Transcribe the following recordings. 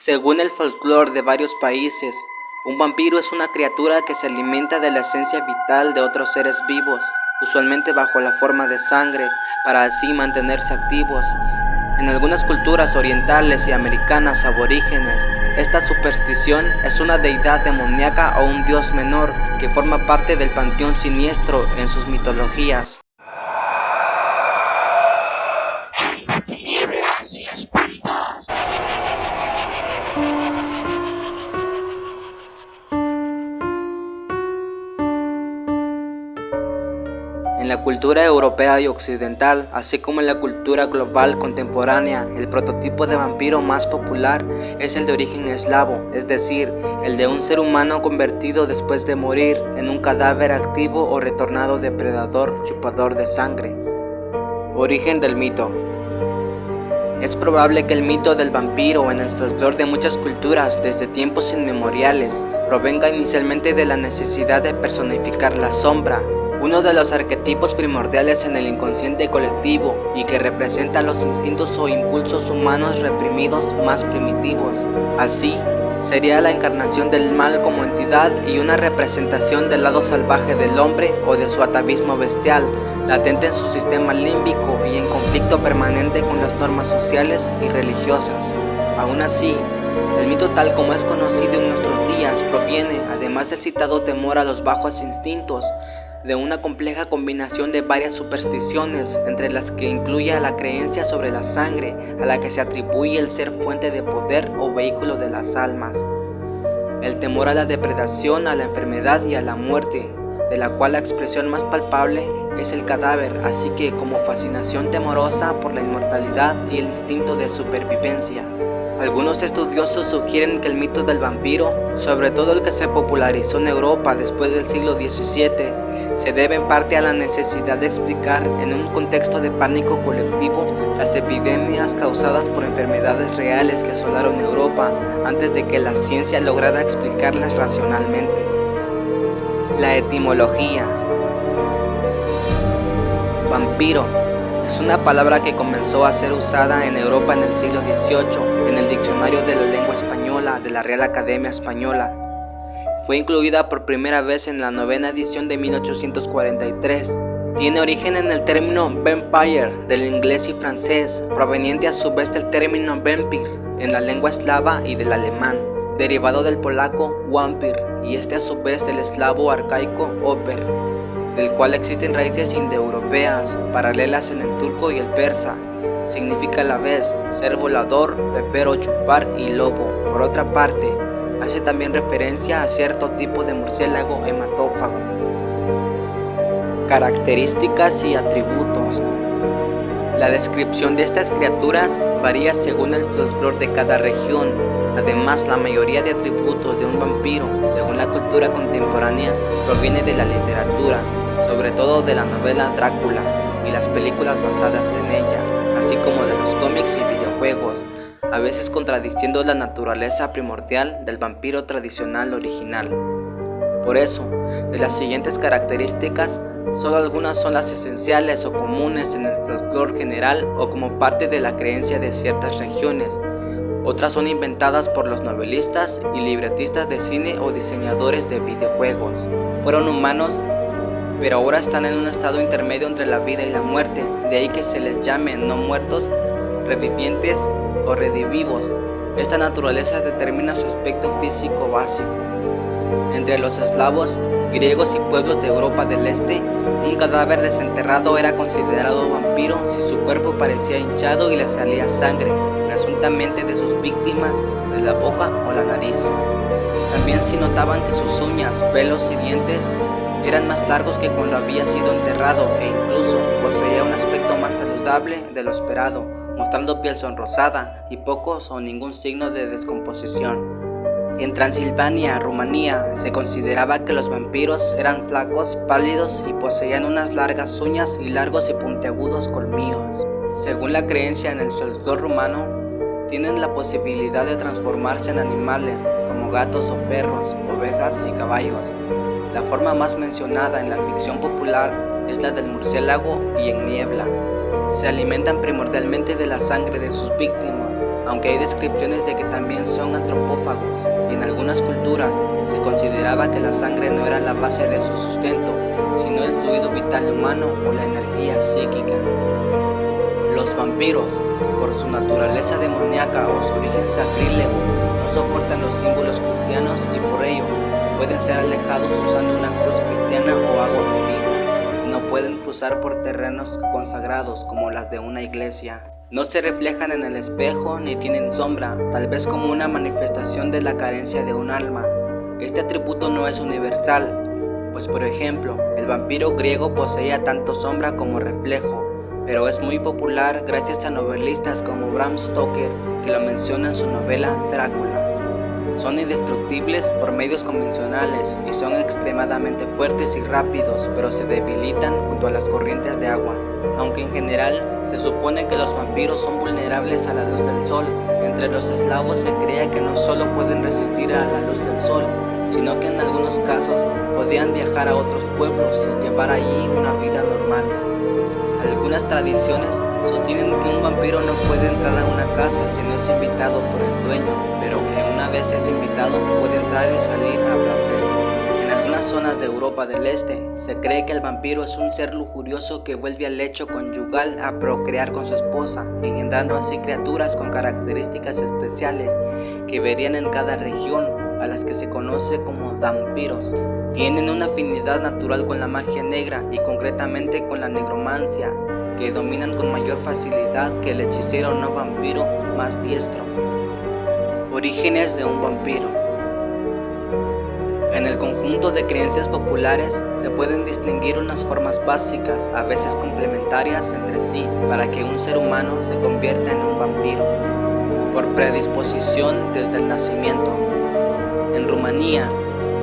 Según el folclore de varios países, un vampiro es una criatura que se alimenta de la esencia vital de otros seres vivos, usualmente bajo la forma de sangre, para así mantenerse activos. En algunas culturas orientales y americanas aborígenes, esta superstición es una deidad demoníaca o un dios menor que forma parte del panteón siniestro en sus mitologías. En la cultura europea y occidental, así como en la cultura global contemporánea, el prototipo de vampiro más popular es el de origen eslavo, es decir, el de un ser humano convertido después de morir en un cadáver activo o retornado depredador chupador de sangre. Origen del mito. Es probable que el mito del vampiro en el folclore de muchas culturas desde tiempos inmemoriales provenga inicialmente de la necesidad de personificar la sombra, uno de los arquetipos primordiales en el inconsciente colectivo y que representa los instintos o impulsos humanos reprimidos más primitivos. Así, sería la encarnación del mal como entidad y una representación del lado salvaje del hombre o de su atavismo bestial, latente en su sistema límbico y en conflicto permanente con las normas sociales y religiosas. Aún así, el mito tal como es conocido en nuestros días proviene, además del citado temor a los bajos instintos, de una compleja combinación de varias supersticiones, entre las que incluye a la creencia sobre la sangre, a la que se atribuye el ser fuente de poder o vehículo de las almas, el temor a la depredación, a la enfermedad y a la muerte, de la cual la expresión más palpable es el cadáver, así que como fascinación temorosa por la inmortalidad y el instinto de supervivencia. Algunos estudiosos sugieren que el mito del vampiro, sobre todo el que se popularizó en Europa después del siglo XVII, se debe en parte a la necesidad de explicar en un contexto de pánico colectivo las epidemias causadas por enfermedades reales que asolaron Europa antes de que la ciencia lograra explicarlas racionalmente. La etimología. Vampiro es una palabra que comenzó a ser usada en Europa en el siglo XVIII en el Diccionario de la Lengua Española de la Real Academia Española. Fue incluida por primera vez en la 9ª edición de 1843. Tiene origen en el término vampire del inglés y francés, proveniente a su vez del término vampir en la lengua eslava y del alemán, derivado del polaco wampir y a su vez del eslavo arcaico oper, del cual existen raíces indoeuropeas paralelas en el turco y el persa. Significa a la vez ser volador, beber o chupar y lobo. Por otra parte, hace también referencia a cierto tipo de murciélago hematófago. Características y atributos. La descripción de estas criaturas varía según el folclore de cada región. Además, la mayoría de atributos de un vampiro, según la cultura contemporánea, proviene de la literatura, sobre todo de la novela Drácula y las películas basadas en ella, así como de los cómics y videojuegos, a veces contradiciendo la naturaleza primordial del vampiro tradicional original. Por eso, de las siguientes características, solo algunas son las esenciales o comunes en el folclore general o como parte de la creencia de ciertas regiones. Otras son inventadas por los novelistas y libretistas de cine o diseñadores de videojuegos. Fueron humanos, pero ahora están en un estado intermedio entre la vida y la muerte, de ahí que se les llame no muertos, revivientes o redivivos. Esta naturaleza determina su aspecto físico básico. Entre los eslavos, griegos y pueblos de Europa del Este, un cadáver desenterrado era considerado vampiro si su cuerpo parecía hinchado y le salía sangre, presuntamente de sus víctimas, de la boca o la nariz. También si notaban que sus uñas, pelos y dientes eran más largos que cuando había sido enterrado e incluso poseía un aspecto más saludable de lo esperado, mostrando piel sonrosada y pocos o ningún signo de descomposición. En Transilvania, Rumanía, se consideraba que los vampiros eran flacos, pálidos y poseían unas largas uñas y largos y puntiagudos colmillos. Según la creencia en el folclore rumano, tienen la posibilidad de transformarse en animales como gatos o perros, ovejas y caballos. La forma más mencionada en la ficción popular es la del murciélago y en Niebla. Se alimentan primordialmente de la sangre de sus víctimas, aunque hay descripciones de que también son antropófagos, y en algunas culturas se consideraba que la sangre no era la base de su sustento, sino el fluido vital humano o la energía psíquica. Los vampiros, por su naturaleza demoníaca o su origen sacrílego, no soportan los símbolos cristianos y por ello pueden ser alejados usando una cruz cristiana o agua bendita. No pueden cruzar por terrenos consagrados como las de una iglesia. No se reflejan en el espejo ni tienen sombra, tal vez como una manifestación de la carencia de un alma. Este atributo no es universal, pues por ejemplo, el vampiro griego poseía tanto sombra como reflejo, pero es muy popular gracias a novelistas como Bram Stoker, que lo menciona en su novela Drácula. Son indestructibles por medios convencionales y son extremadamente fuertes y rápidos, pero se debilitan junto a las corrientes de agua. Aunque en general se supone que los vampiros son vulnerables a la luz del sol, entre los eslavos se creía que no solo pueden resistir a la luz del sol, sino que en algunos casos podían viajar a otros pueblos y llevar allí una vida normal. Algunas tradiciones sostienen que un vampiro no puede entrar a una casa si no es invitado por el dueño, pero que una vez es invitado puede entrar y salir a placer. En algunas zonas de Europa del Este se cree que el vampiro es un ser lujurioso que vuelve al lecho conyugal a procrear con su esposa, engendrando así criaturas con características especiales que verían en cada región, a las que se conoce como vampiros. Tienen una afinidad natural con la magia negra y concretamente con la negromancia, que dominan con mayor facilidad que el hechicero no vampiro más diestro. Orígenes de un vampiro. En el conjunto de creencias populares se pueden distinguir unas formas básicas, a veces complementarias entre sí, para que un ser humano se convierta en un vampiro. Por predisposición desde el nacimiento. En Rumanía,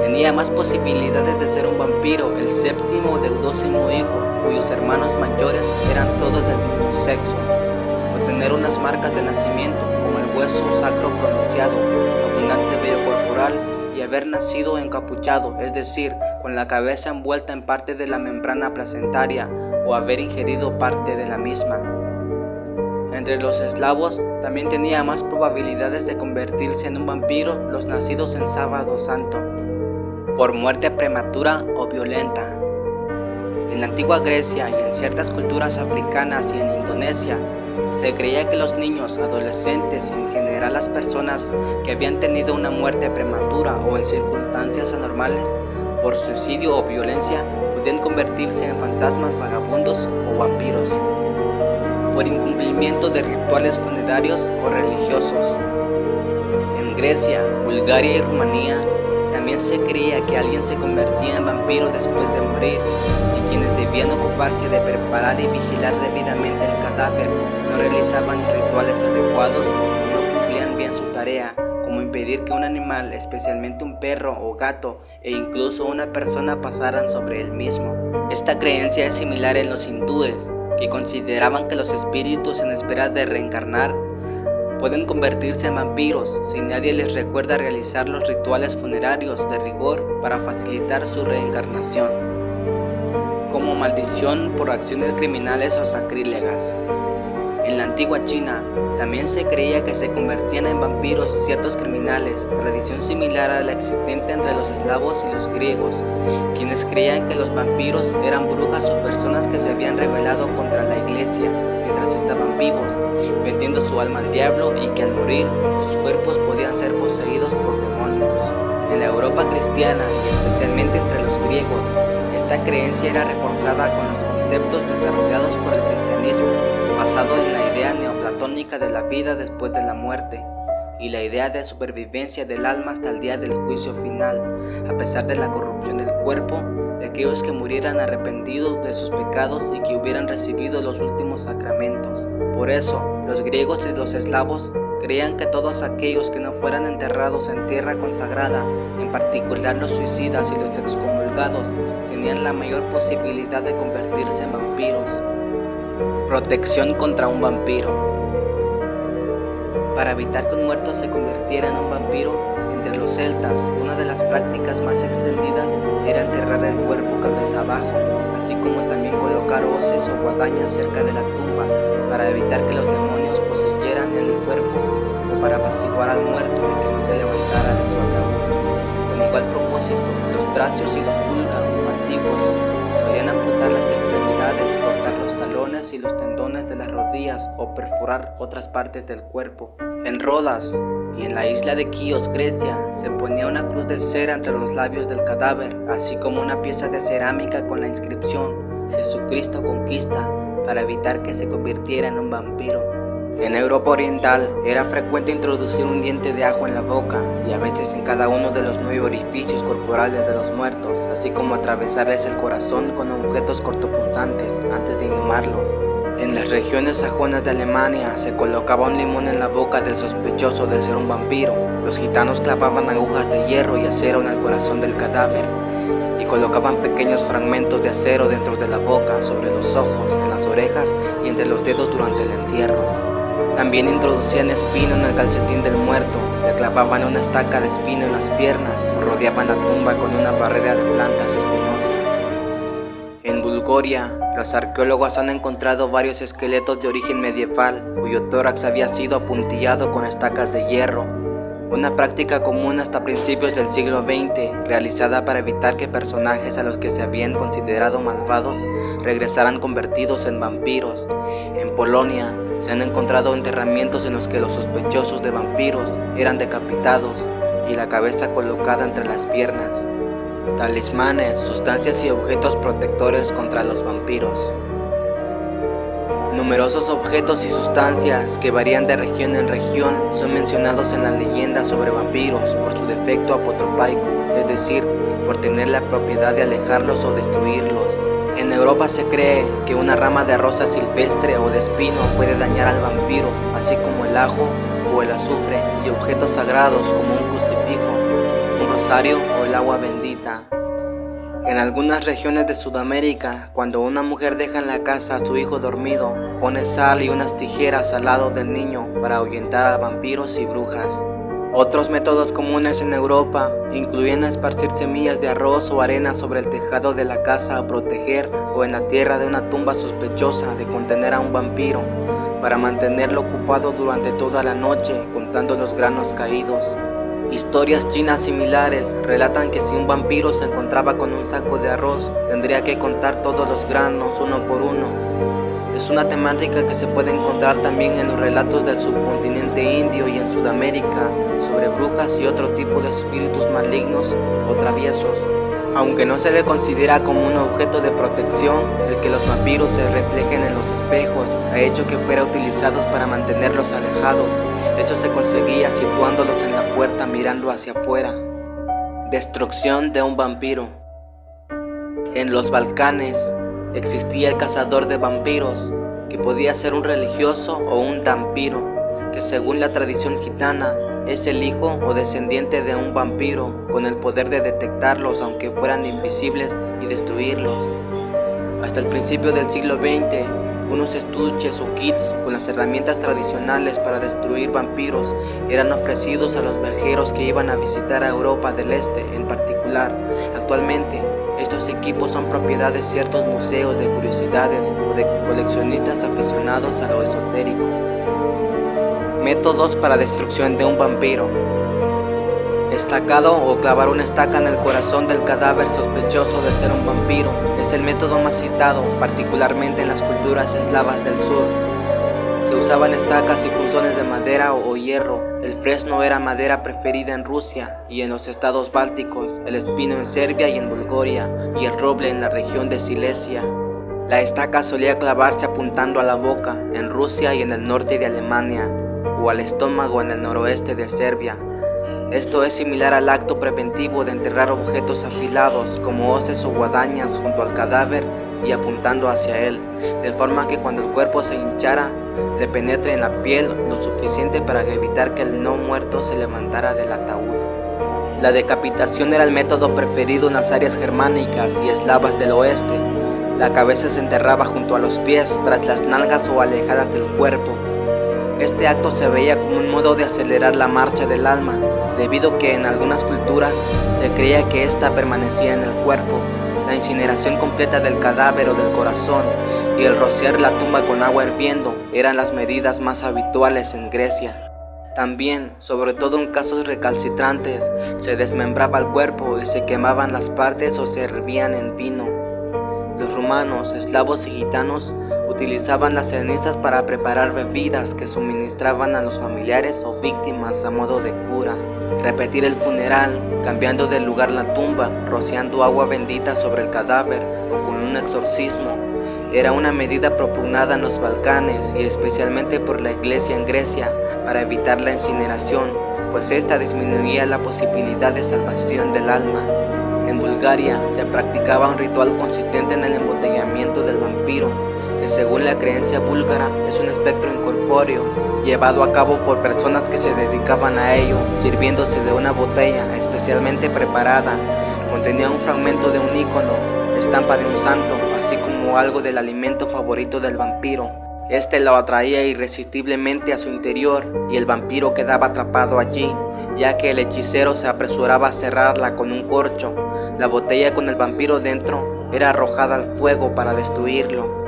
tenía más posibilidades de ser un vampiro el séptimo o deudósimo hijo, cuyos hermanos mayores eran todos del mismo sexo, o tener unas marcas de nacimiento, como el hueso sacro pronunciado, abundante vello corporal, y haber nacido encapuchado, es decir, con la cabeza envuelta en parte de la membrana placentaria, o haber ingerido parte de la misma. Entre los eslavos también tenía más probabilidades de convertirse en un vampiro los nacidos en Sábado Santo, por muerte prematura o violenta. En la antigua Grecia y en ciertas culturas africanas y en Indonesia, se creía que los niños, adolescentes y en general las personas que habían tenido una muerte prematura o en circunstancias anormales, por suicidio o violencia, podían convertirse en fantasmas vagabundos o vampiros, por incumplimiento de rituales funerarios o religiosos. En Grecia, Bulgaria y Rumanía también se creía que alguien se convertía en vampiro después de morir, si quienes debían ocuparse de preparar y vigilar debidamente el cadáver no realizaban rituales adecuados o no cumplían bien su tarea, como impedir que un animal, especialmente un perro o gato, e incluso una persona pasaran sobre él mismo. Esta creencia es similar en los hindúes, que consideraban que los espíritus en espera de reencarnar pueden convertirse en vampiros si nadie les recuerda realizar los rituales funerarios de rigor para facilitar su reencarnación, como maldición por acciones criminales o sacrílegas. En la antigua China también se creía que se convertían en vampiros ciertos criminales, tradición similar a la existente entre los eslavos y los griegos, quienes creían que los vampiros eran brujas o personas que se habían rebelado contra la iglesia mientras estaban vivos, vendiendo su alma al diablo y que al morir sus cuerpos podían ser poseídos por demonios. En la Europa cristiana y especialmente entre los griegos, esta creencia era reforzada con los conceptos desarrollados por el cristianismo, basado en la idea neoplatónica de la vida después de la muerte y la idea de supervivencia del alma hasta el día del juicio final, a pesar de la corrupción del cuerpo, de aquellos que murieran arrepentidos de sus pecados y que hubieran recibido los últimos sacramentos. Por eso, los griegos y los eslavos creían que todos aquellos que no fueran enterrados en tierra consagrada, en particular los suicidas y los excomulgados, tenían la mayor posibilidad de convertirse en vampiros. Protección contra un vampiro. Para evitar que un muerto se convirtiera en un vampiro, entre los los celtas, una de las prácticas más extendidas era enterrar el cuerpo cabeza abajo, así como también colocar hoces o guadañas cerca de la tumba para evitar que los demonios poseyeran en el cuerpo o para apaciguar al muerto y que no se levantara de su ataúd. Con igual propósito, los tracios y los búlgaros antiguos solían amputar las extremidades, cortar los talones y los tendones de las rodillas o perforar otras partes del cuerpo. En Rodas y en la isla de Quíos, Grecia, se ponía una cruz de cera entre los labios del cadáver, así como una pieza de cerámica con la inscripción Jesucristo conquista, para evitar que se convirtiera en un vampiro. En Europa Oriental era frecuente introducir un diente de ajo en la boca y a veces en cada uno de los 9 orificios corporales de los muertos, así como atravesarles el corazón con objetos cortopunzantes antes de inhumarlos. En las regiones sajonas de Alemania se colocaba un limón en la boca del sospechoso de ser un vampiro. Los gitanos clavaban agujas de hierro y acero en el corazón del cadáver y colocaban pequeños fragmentos de acero dentro de la boca, sobre los ojos, en las orejas y entre los dedos durante el entierro. También introducían espino en el calcetín del muerto, le clavaban una estaca de espino en las piernas o rodeaban la tumba con una barrera de plantas espinosas. En Bulgaria, los arqueólogos han encontrado varios esqueletos de origen medieval cuyo tórax había sido apuntillado con estacas de hierro, una práctica común hasta principios del siglo XX, realizada para evitar que personajes a los que se habían considerado malvados regresaran convertidos en vampiros. En Polonia se han encontrado enterramientos en los que los sospechosos de vampiros eran decapitados y la cabeza colocada entre las piernas. Talismanes, sustancias y objetos protectores contra los vampiros. Numerosos objetos y sustancias que varían de región en región son mencionados en la leyenda sobre vampiros por su defecto apotropaico, es decir, por tener la propiedad de alejarlos o destruirlos. En Europa se cree que una rama de rosa silvestre o de espino puede dañar al vampiro, así como el ajo o el azufre y objetos sagrados como un crucifijo, un rosario o el agua bendita. En algunas regiones de Sudamérica, cuando una mujer deja en la casa a su hijo dormido, pone sal y unas tijeras al lado del niño para ahuyentar a vampiros y brujas. Otros métodos comunes en Europa incluyen esparcir semillas de arroz o arena sobre el tejado de la casa a proteger o en la tierra de una tumba sospechosa de contener a un vampiro, para mantenerlo ocupado durante toda la noche contando los granos caídos. Historias chinas similares relatan que si un vampiro se encontraba con un saco de arroz, tendría que contar todos los granos uno por uno. Es una temática que se puede encontrar también en los relatos del subcontinente indio y en Sudamérica sobre brujas y otro tipo de espíritus malignos o traviesos. Aunque no se le considera como un objeto de protección, el que los vampiros se reflejen en los espejos ha hecho que fuera utilizados para mantenerlos alejados. Eso se conseguía situándolos en la puerta mirando hacia afuera. Destrucción de un vampiro. En los Balcanes existía el cazador de vampiros, que podía ser un religioso o un vampiro, que según la tradición gitana es el hijo o descendiente de un vampiro, con el poder de detectarlos aunque fueran invisibles y destruirlos. Hasta el principio del siglo XX, unos estuches o kits con las herramientas tradicionales para destruir vampiros eran ofrecidos a los viajeros que iban a visitar a Europa del Este en particular. Actualmente, estos equipos son propiedad de ciertos museos de curiosidades o de coleccionistas aficionados a lo esotérico. Métodos para destrucción de un vampiro. Estacado o clavar una estaca en el corazón del cadáver sospechoso de ser un vampiro es el método más citado, particularmente en las culturas eslavas del sur. Se usaban estacas y punzones de madera o hierro. El fresno era madera preferida en Rusia y en los estados bálticos, el espino en Serbia y en Bulgaria, y el roble en la región de Silesia. La estaca solía clavarse apuntando a la boca en Rusia y en el norte de Alemania, o al estómago en el noroeste de Serbia. Esto es similar al acto preventivo de enterrar objetos afilados como hoces o guadañas junto al cadáver y apuntando hacia él, de forma que cuando el cuerpo se hinchara, le penetre en la piel lo suficiente para evitar que el no muerto se levantara del ataúd. La decapitación era el método preferido en las áreas germánicas y eslavas del oeste. La cabeza se enterraba junto a los pies, tras las nalgas o alejadas del cuerpo. Este acto se veía como un modo de acelerar la marcha del alma debido que en algunas culturas se creía que ésta permanecía en el cuerpo. La incineración completa del cadáver o del corazón y el rociar la tumba con agua hirviendo eran las medidas más habituales en Grecia. También, sobre todo en casos recalcitrantes, se desmembraba el cuerpo y se quemaban las partes o se hervían en vino. Los rumanos, eslavos y gitanos utilizaban las cenizas para preparar bebidas que suministraban a los familiares o víctimas a modo de cura. Repetir el funeral, cambiando de lugar la tumba, rociando agua bendita sobre el cadáver o con un exorcismo, era una medida propugnada en los Balcanes y especialmente por la Iglesia en Grecia para evitar la incineración, pues esta disminuía la posibilidad de salvación del alma. En Bulgaria se practicaba un ritual consistente en el embotellamiento del vampiro, que según la creencia búlgara es un espectro incorpóreo llevado a cabo por personas que se dedicaban a ello, sirviéndose de una botella especialmente preparada. Contenía un fragmento de un ícono, estampa de un santo, así como algo del alimento favorito del vampiro. Este lo atraía irresistiblemente a su interior y el vampiro quedaba atrapado allí, ya que el hechicero se apresuraba a cerrarla con un corcho. La botella con el vampiro dentro era arrojada al fuego para destruirlo.